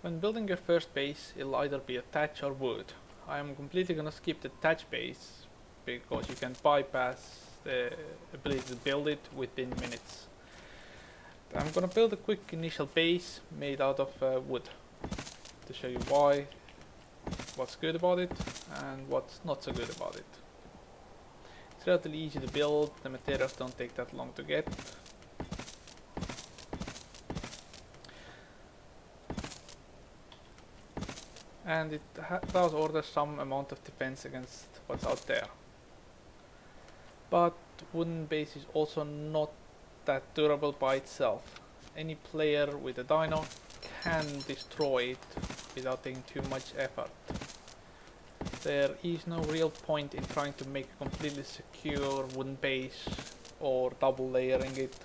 When building your first base, it'll either be a thatch or wood. I'm completely gonna skip the thatch base because you can bypass the ability to build it within minutes. I'm gonna build a quick initial base made out of wood to show you what's good about it and what's not so good about it. It's relatively easy to build, the materials don't take that long to get. And it does order some amount of defense against what's out there. But wooden base is also not that durable by itself. Any player with a dino can destroy it without taking too much effort. There is no real point in trying to make a completely secure wooden base or double layering it,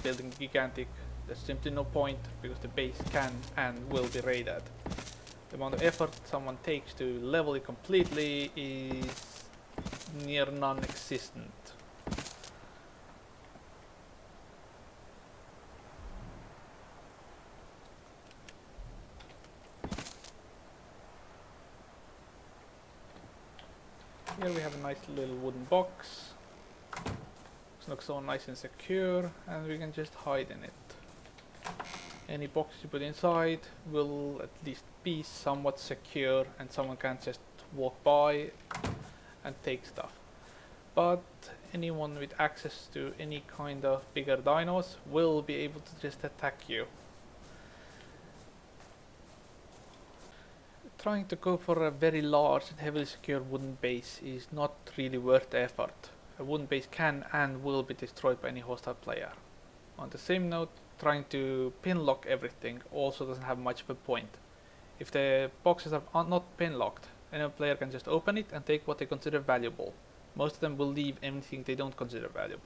building gigantic. There's simply no point because the base can and will be raided. The amount of effort someone takes to level it completely is near non-existent. Here we have a nice little wooden box. It looks so nice and secure, and we can just hide in it. Any box you put inside will at least be somewhat secure and someone can't just walk by and take stuff. But anyone with access to any kind of bigger dinos will be able to just attack you. Trying to go for a very large and heavily secured wooden base is not really worth the effort. A wooden base can and will be destroyed by any hostile player. On the same note, trying to pin lock everything also doesn't have much of a point. If the boxes are not pin locked, any player can just open it and take what they consider valuable. Most of them will leave anything they don't consider valuable.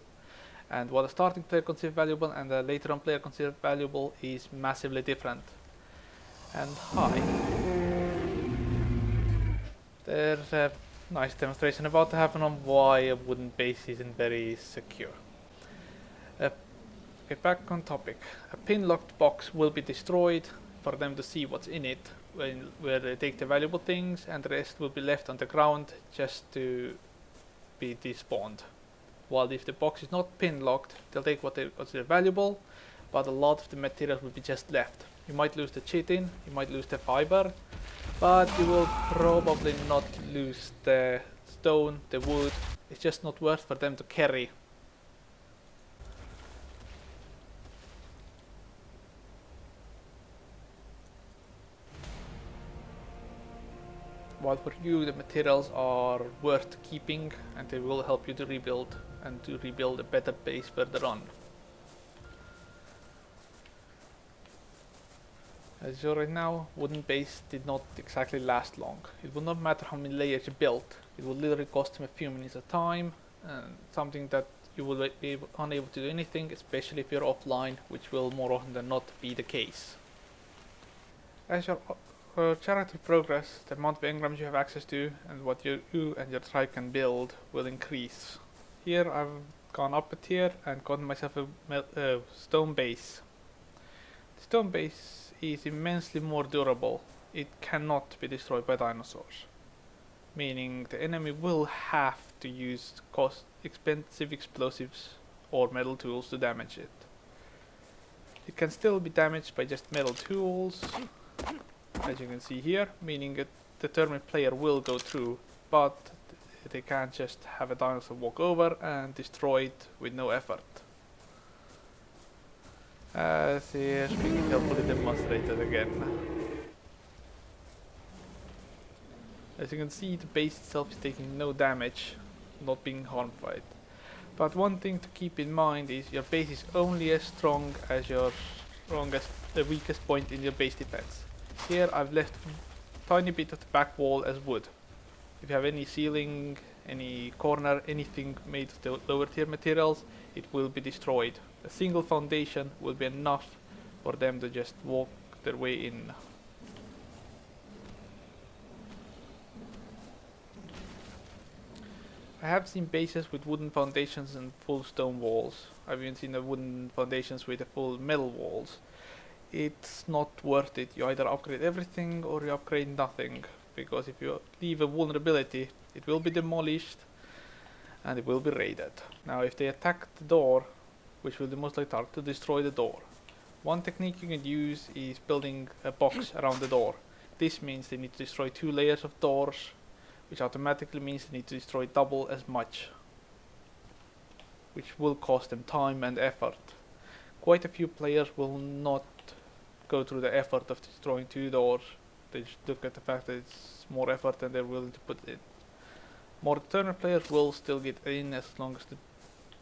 And what a starting player considers valuable and a later on player considers valuable is massively different. And hi. There's a nice demonstration about to happen on why a wooden base isn't very secure. Okay, back on topic. A pin-locked box will be destroyed for them to see what's in it, where they take the valuable things, and the rest will be left on the ground just to be despawned. While if the box is not pin-locked, they'll take what they consider valuable, but a lot of the material will be just left. You might lose the chitin, you might lose the fiber, but you will probably not lose the stone, the wood. It's just not worth for them to carry. While for you the materials are worth keeping and they will help you to rebuild and to rebuild a better base further on. As you right now, wooden base did not exactly last long. It would not matter how many layers you built, it would literally cost him a few minutes of time, and something that you will be unable to do anything, especially if you're offline, which will more often than not be the case. As your character progress, the amount of engrams you have access to and what you and your tribe can build will increase. Here I've gone up a tier and gotten myself a stone base. The stone base is immensely more durable. It cannot be destroyed by dinosaurs, meaning the enemy will have to use expensive explosives or metal tools to damage it. It can still be damaged by just metal tools, as you can see here, meaning a determined player will go through, but they can't just have a dinosaur walk over and destroy it with no effort. As here being helpfully demonstrated again. As you can see, the base itself is taking no damage, not being harmed by it. But one thing to keep in mind is your base is only as strong as the weakest point in your base defense. Here I've left a tiny bit of the back wall as wood. If you have any ceiling, any corner, anything made of the lower tier materials, it will be destroyed. A single foundation will be enough for them to just walk their way in. I have seen bases with wooden foundations and full stone walls. I've even seen the wooden foundations with the full metal walls. it's not worth it. You either upgrade everything or you upgrade nothing, because if you leave a vulnerability, it will be demolished and it will be raided. Now if they attack the door, which will be most likely target to destroy the door, one technique you can use is building a box around the door. This means they need to destroy 2 layers of doors, which automatically means they need to destroy double as much, which will cost them time and effort. Quite a few players will not go through the effort of destroying 2 doors. They just look at the fact that it's more effort than they're willing to put in. More determined players will still get in as long as the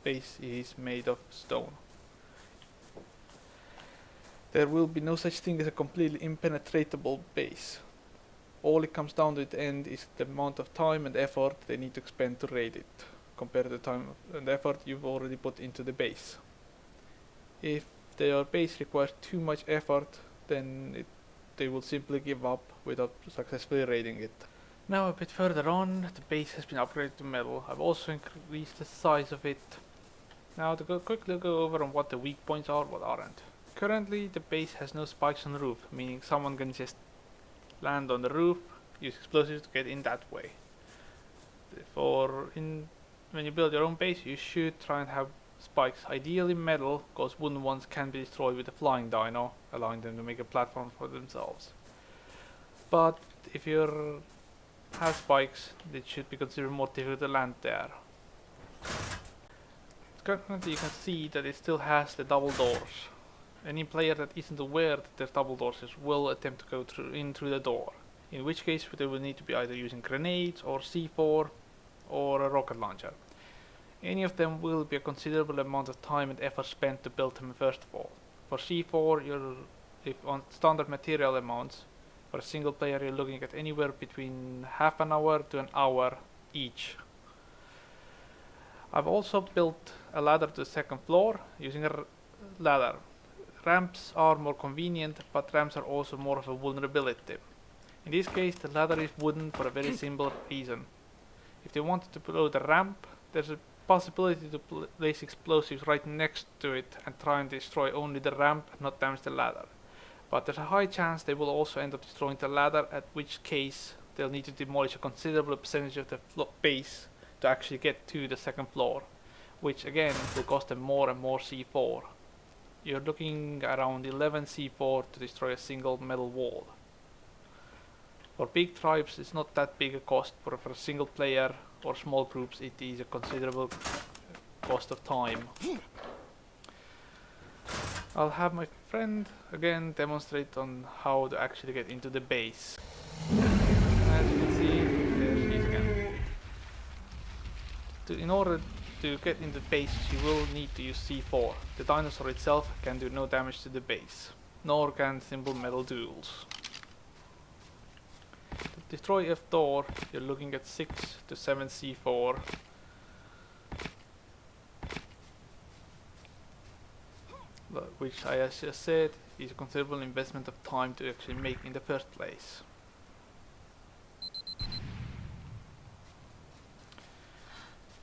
base is made of stone. There will be no such thing as a completely impenetrable base. All it comes down to at the end is the amount of time and effort they need to expend to raid it, compared to the time and effort you've already put into the base. If their base requires too much effort, then they will simply give up without successfully raiding it. Now a bit further on, the base has been upgraded to metal. I've also increased the size of it. Now to quickly go over on what the weak points are, what aren't. Currently the base has no spikes on the roof, meaning someone can just land on the roof, use explosives to get in that way. When you build your own base, you should try and have spikes, ideally metal, because wooden ones can be destroyed with a flying dino, allowing them to make a platform for themselves. But if you have spikes, it should be considered more difficult to land there. Currently you can see that it still has the double doors. Any player that isn't aware that there's double doors will attempt to go through the door, in which case they will need to be either using grenades or C4 or a rocket launcher. Any of them will be a considerable amount of time and effort spent to build them first of all. For C4, if on standard material amounts, for a single player you're looking at anywhere between half an hour to an hour each. I've also built a ladder to the second floor using a ladder. Ramps are more convenient, but ramps are also more of a vulnerability. In this case, the ladder is wooden for a very simple reason. If they wanted to blow the ramp, there's a possibility to place explosives right next to it and try and destroy only the ramp and not damage the ladder. But there's a high chance they will also end up destroying the ladder, at which case they'll need to demolish a considerable percentage of the base to actually get to the second floor, which again will cost them more and more C4. You're looking around 11 C4 to destroy a single metal wall. For big tribes it's not that big a cost, but for a single player or small groups it is a considerable cost of time. I'll have my friend again demonstrate on how to actually get into the base. As you can see, there she is again. In order to get into the base you will need to use C4. The dinosaur itself can do no damage to the base, nor can simple metal tools. To destroy a door you're looking at 6 to 7 C4. Which I as just said is a considerable investment of time to actually make in the first place.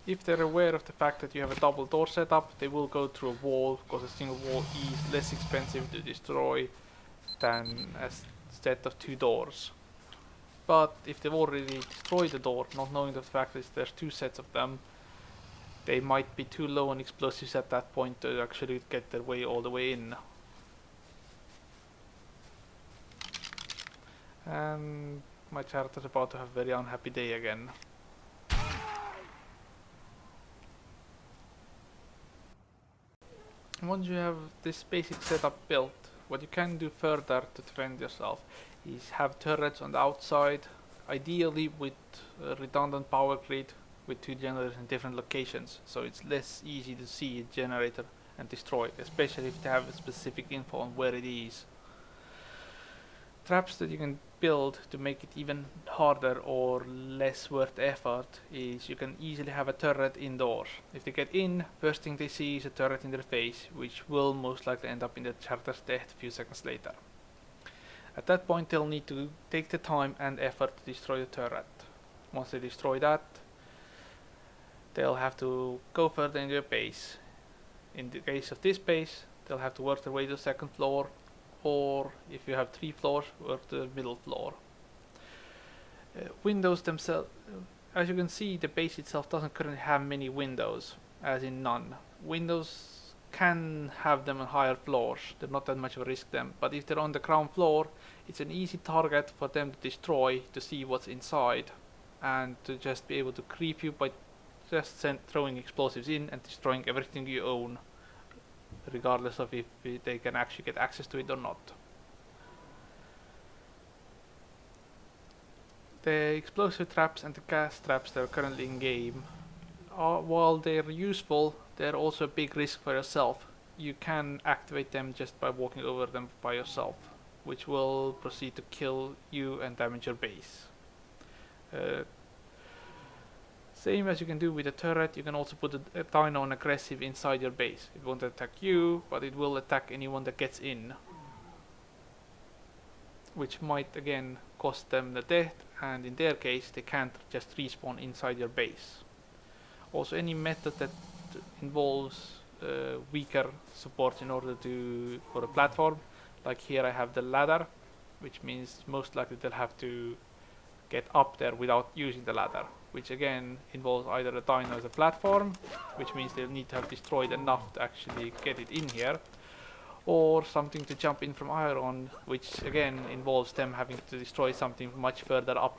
If they're aware of the fact that you have a double door setup, they will go through a wall, because a single wall is less expensive to destroy than a set of 2 doors. But if they've already destroyed the door, not knowing the fact that there's 2 sets of them, they might be too low on explosives at that point to actually get their way all the way in. And my character's about to have a very unhappy day again. Once you have this basic setup built, what you can do further to defend yourself is have turrets on the outside, ideally with a redundant power grid with 2 generators in different locations, so it's less easy to see a generator and destroy it, especially if they have a specific info on where it is. Traps that you can build to make it even harder or less worth effort is you can easily have a turret indoors. If they get in, first thing they see is a turret in their face, which will most likely end up in the character's death a few seconds later. At that point they'll need to take the time and effort to destroy the turret. Once they destroy that, they'll have to go further into their base. In the case of this base, they'll have to work their way to the second floor, or if you have 3 floors, work to the middle floor. Windows themselves, as you can see, the base itself doesn't currently have many windows, as in none. Windows can have them on higher floors, they're not that much of a risk then, but if they're on the ground floor, it's an easy target for them to destroy, to see what's inside, and to just be able to creep you by just throwing explosives in and destroying everything you own, regardless of if they can actually get access to it or not. The explosive traps and the gas traps that are currently in game, while they're useful, they're also a big risk for yourself. You can activate them just by walking over them by yourself, which will proceed to kill you and damage your base. Same as you can do with a turret, you can also put a dino on aggressive inside your base. It won't attack you, but it will attack anyone that gets in, which might again cost them the death, and in their case they can't just respawn inside your base. Also, any method that involves weaker support in order for a platform, like here I have the ladder, which means most likely they'll have to get up there without using the ladder, which again involves either a dino as a platform, which means they'll need to have destroyed enough to actually get it in here, or something to jump in from iron, which again involves them having to destroy something much further up